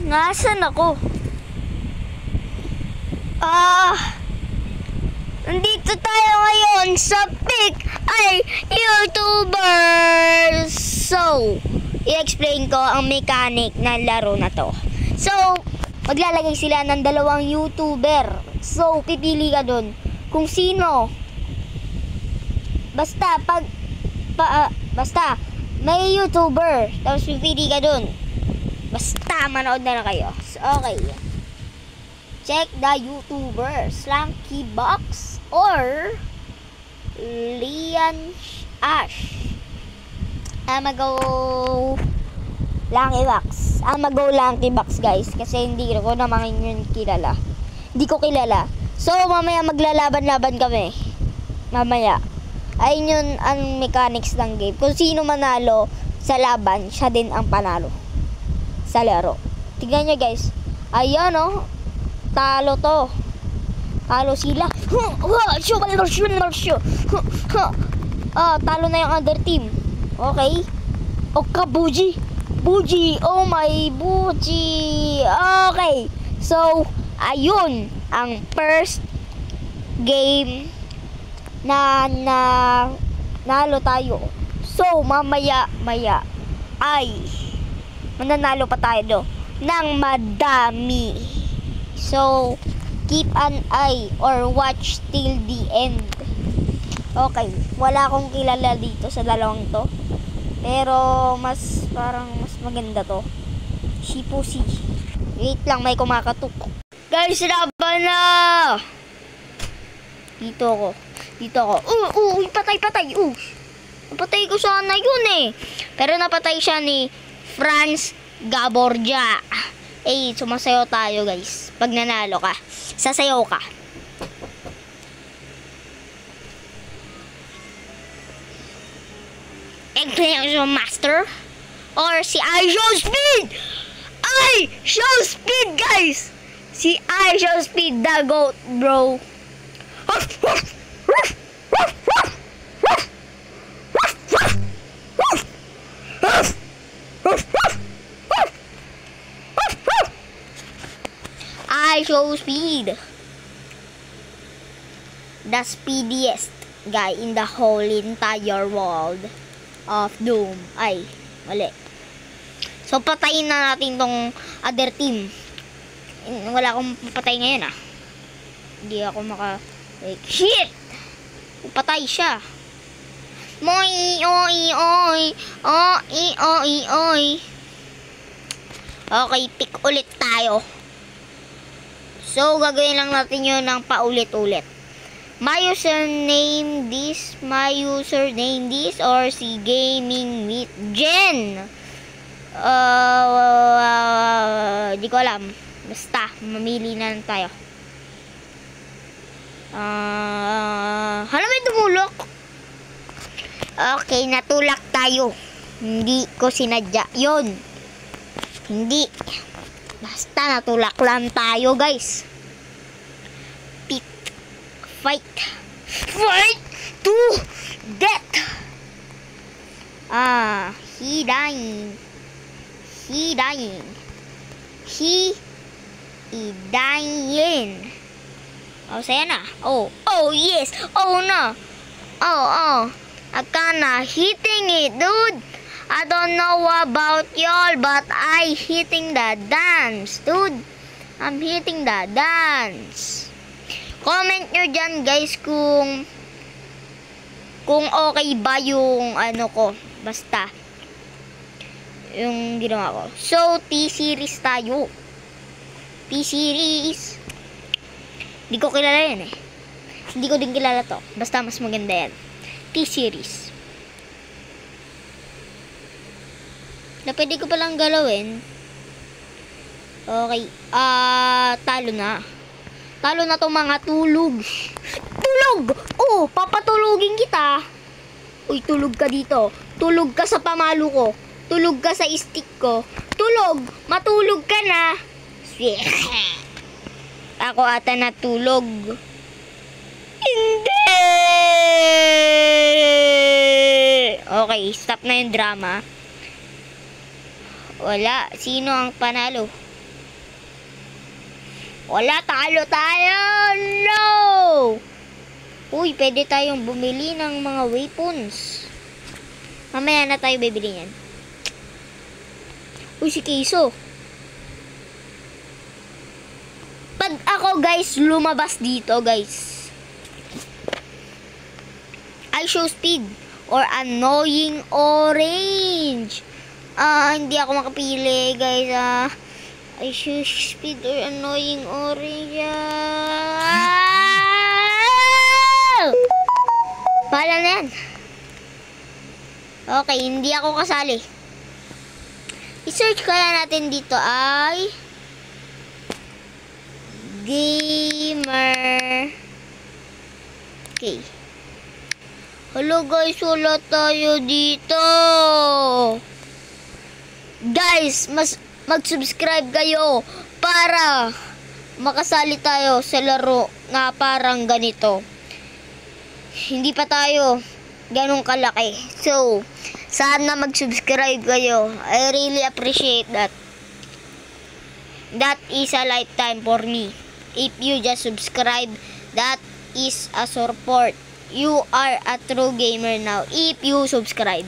Nasaan ako? Nandito tayo ngayon sa Pick ay YouTuber. So, i-explain ko ang mechanic ng laro na to. So, maglalagay sila ng dalawang YouTuber. So, pipili ka dun kung sino. Basta, basta, may YouTuber. Tapos pipili ka dun. Basta, manood na lang kayo. So, okay. Check the YouTuber. Slanky Box or Lian Ash. I'ma go Lanky Box. I'ma go Lanky Box, guys. Kasi hindi ko naman yun kilala. Hindi ko kilala. So, mamaya maglalaban-laban kami. Mamaya. Ayun yun ang mechanics ng game. Kung sino manalo sa laban, siya din ang panalo sa laro. Tignan nyo, guys. Ayan, oh. Talo to. Talo sila. Talo na yung other team. Okay. Okay, Buji. Buji. Oh my Buji. Okay. So, ayun ang first game na nalo tayo. So, mamaya ay mananalo pa tayo do ng madami. So, keep an eye or watch till the end. Okay, wala akong kilala dito sa dalawang to. Pero parang mas maganda to. Si Pussy. Wait lang, may kumakatok. Guys, laban na! Dito ako. Patay. Napatay ko sana yun eh. Pero napatay siya ni Franz Gaborja. Sumasayaw tayo, guys. Pag nanalo ka, sasayaw ka. Exclamation Master or si I Show Speed. I Show Speed, guys. Si I Show Speed, the GOAT, bro. I Show Speed, the speediest guy in the whole entire world of Doom. Ay, mali. So, patayin na natin tong other team. Wala akong patay ngayon, ah. Hindi ako like, shit! Patay siya. Oy. Okay, pick ulit tayo. So, gagawin lang natin yun ng paulit-ulit. My username this, or si Gaming with Jen. Di ko alam. Basta, mamili na lang tayo. Hala, may tumulok. Okay, natulak tayo. Hindi ko sinadya yun. Hindi. Basta natulak lang tayo, guys. Pick. Fight to death. He dying. Oh, saya na. Oh, yes. Oh, no. Oh. I kinda hitting it, dude. I don't know about y'all, but I hitting the dance, dude. I'm hitting the dance. Comment nyo dyan, guys, kung okay ba yung ano ko. Basta yung ginawa ko. So, T-Series tayo. T-Series. Hindi ko kilala yan eh. Hindi ko din kilala to. Basta mas maganda yan. T-Series. Na pwede ko palang galawin. Okay. Talo na. Talo na to, mga tulog. Tulog! Oh, papatulugin kita. Uy, tulog ka dito. Tulog ka sa pamalo ko. Tulog ka sa stick ko. Tulog! Matulog ka na. Ako ata natulog. Hindi! Okay, stop na yung drama. Wala. Sino ang panalo? Wala, talo tayo! No! Uy, pwede tayong bumili ng mga weapons. Mamaya na tayo bibili yan. Uy, si Kiso. Pag ako, guys, lumabas dito, guys, I show speed or annoying orange. Hindi ako makapili, guys. I show speed or annoying orange. Bahala na yan. Okay, hindi ako kasali. I-search kaya natin dito ay gamer. Okay. Hello guys, wala tayo dito. Guys, mag-subscribe kayo para makasali tayo sa laro na parang ganito. Hindi pa tayo ganun kalaki. So, sana mag-subscribe kayo. I really appreciate that. That is a lifetime for me. If you just subscribe, that is a support. You are a true gamer now. If you subscribe.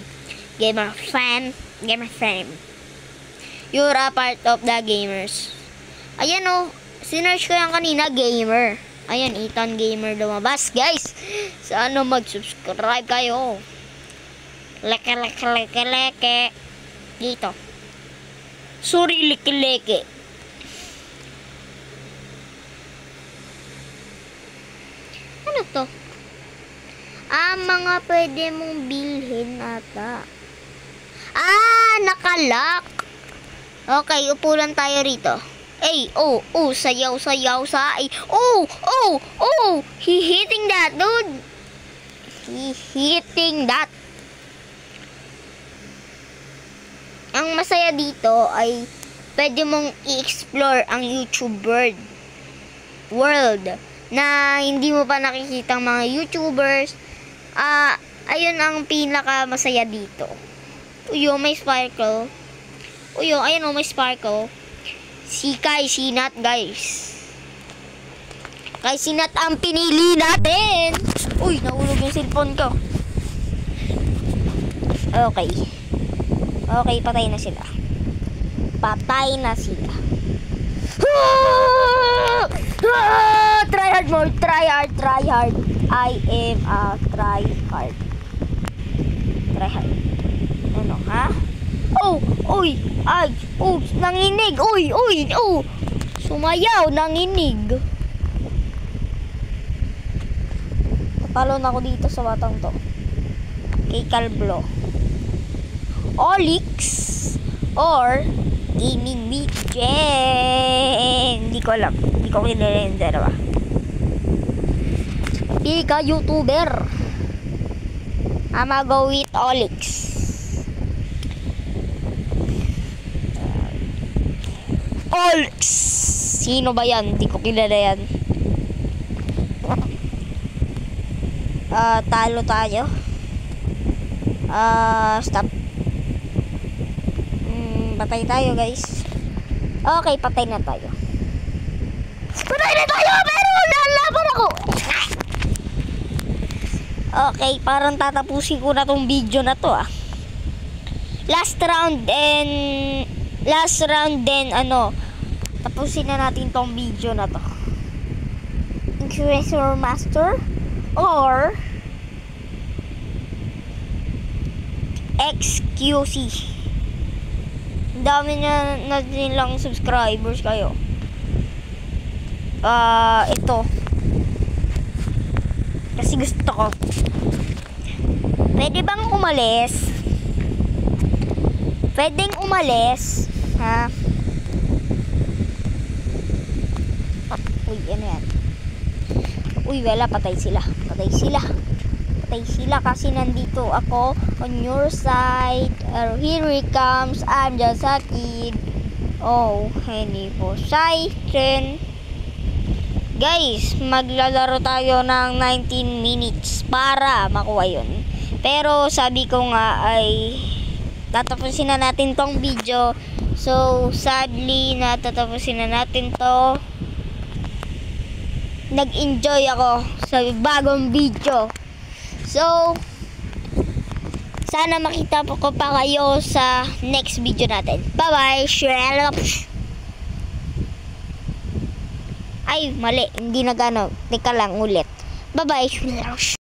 Gamer fan. You're a part of the gamers. Ayan o. Sinearch ko yan kanina. Gamer. Ayan, Ethan Gamer lumabas. Guys, sana mag-subscribe kayo. Leke. Dito. Sorry, leke. Ano to? Mga pwede mong bilhin ata. Nakalock. Okay, upo lang tayo rito. Sayaw sa he hitting that, dude. He hitting that. Ang masaya dito ay pwede mong i-explore ang YouTube world na hindi mo pa nakikita ang mga YouTubers. Ayun ang pinaka masaya dito. Uyo, may sparkle. Ayun may sparkle. Si Kai Sinat, guys. Kai Sinat ang pinili natin. Uy, nahulog yung cellphone ko. Okay, patay na sila. Try hard mode. Try hard. I am a try hard. Ano, ha? Nanginig. Sumayaw, nanginig. Talon ako dito sa batang to. Kay Calblo. Olix or Gaming Meet Jen. Hindi ko alam. Hindi ko kinilender ba. Pika YouTuber. I'ma go with Olix. Olix. Sino ba yan? Hindi ko kilala yan. Talo tayo. Stop. Patay tayo, guys. Okay, patay na tayo. Pero lalaban ako. Okay, parang tatapusin ko na tong video na to, Last round then tapusin na natin tong video na to. Increaser Master or XQC. Ang dami na nilang subscribers kayo. Ito. Kasi gusto ko. Pwede bang umalis? Pwedeng umalis. Ha? Uy, ano yan? Uy, wala. Patay sila kasi nandito ako on your side. Here he comes. I'm just a kid. Henny po Siren. Guys, maglalaro tayo ng 19 minutes para makuha yun. Pero sabi ko nga ay tatapusin na natin tong video. So sadly, natatapusin na natin to. nag-enjoy ako sa bagong video. So, sana makita ko pa kayo sa next video natin. Bye-bye! Ay, mali. Hindi na gano'n. Teka lang ulit. Bye-bye!